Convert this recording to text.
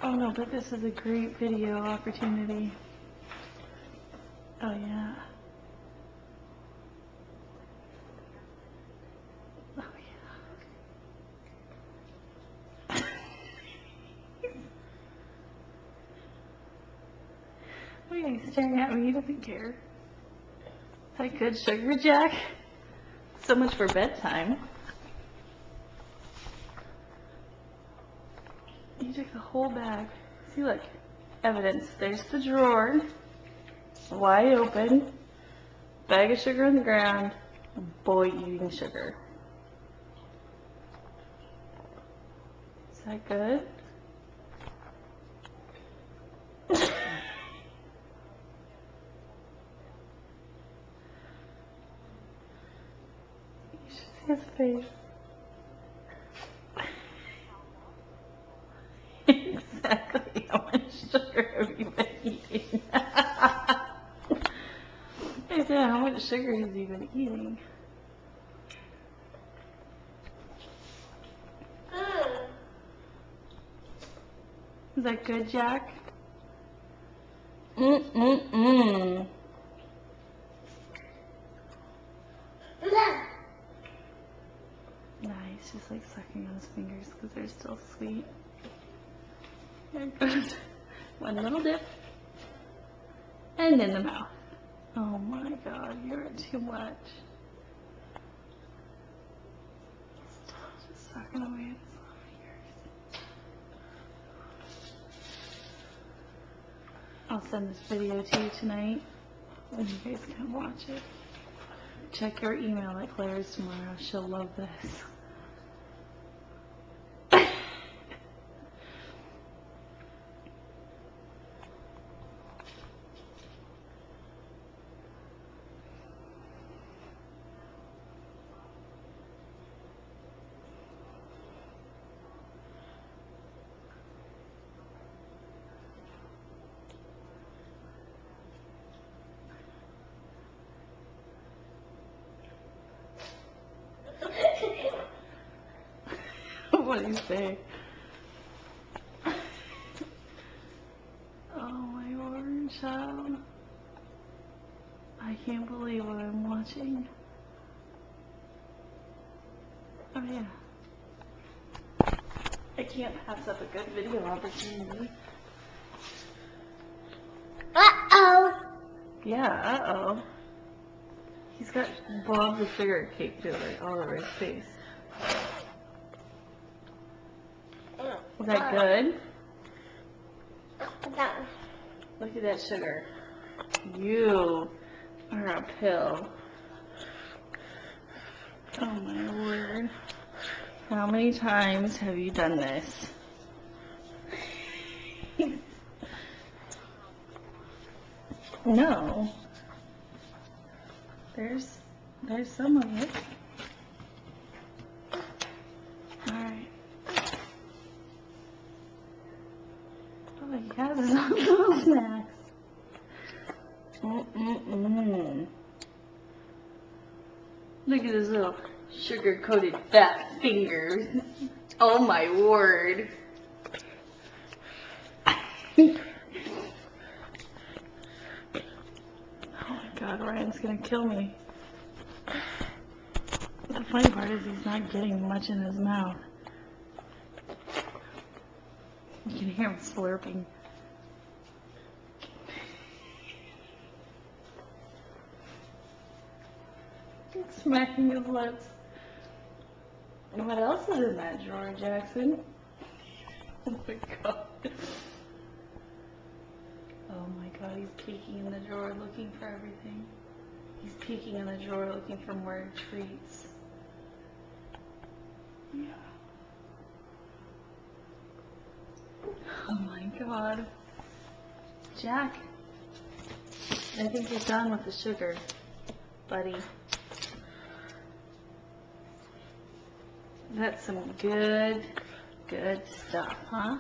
Oh no, but this is a great video opportunity. Oh yeah. Oh yeah. Oh yeah, he's staring at me, he doesn't care. Is that good sugar, Jack? So much for bedtime. You took the whole bag. See, look. Evidence. There's the drawer. Wide open. Bag of sugar on the ground. Boy eating sugar. Is that good? You should see his face. Exactly how much sugar have you been eating? I said, how much sugar has he been eating? Is that good, Jack? Mm-mm-mm. Nice, just like sucking on his fingers because they're still sweet. There it goes. One little dip. And in the mouth. Oh my god, you're too much. Still just sucking away at his little fingers. I'll send this video to you tonight and you guys can watch it. Check your email at Claire's tomorrow. She'll love this. What do you say? Oh my orange child. I can't believe what I'm watching. Oh yeah. I can't pass up a good video opportunity. Uh-oh. Yeah, uh-oh. He's got Bob the sugar cake filler all over his face. Is that good? Look at that sugar. You are a pill. Oh my word. How many times have you done this? No. There's some of it. Alright. Oh, he has his own little snacks. Mm-mm-mm. Look at his little sugar-coated fat fingers. Oh my word. Oh my god, Ryan's gonna kill me. But the funny part is he's not getting much in his mouth. You can hear him slurping. Smacking his lips. What else is in that drawer, Jackson? Oh my god. Oh my god, he's peeking in the drawer looking for everything. He's peeking in the drawer looking for more treats. Yeah. Oh my god. Jack, I think you're done with the sugar, buddy. That's some good stuff, huh?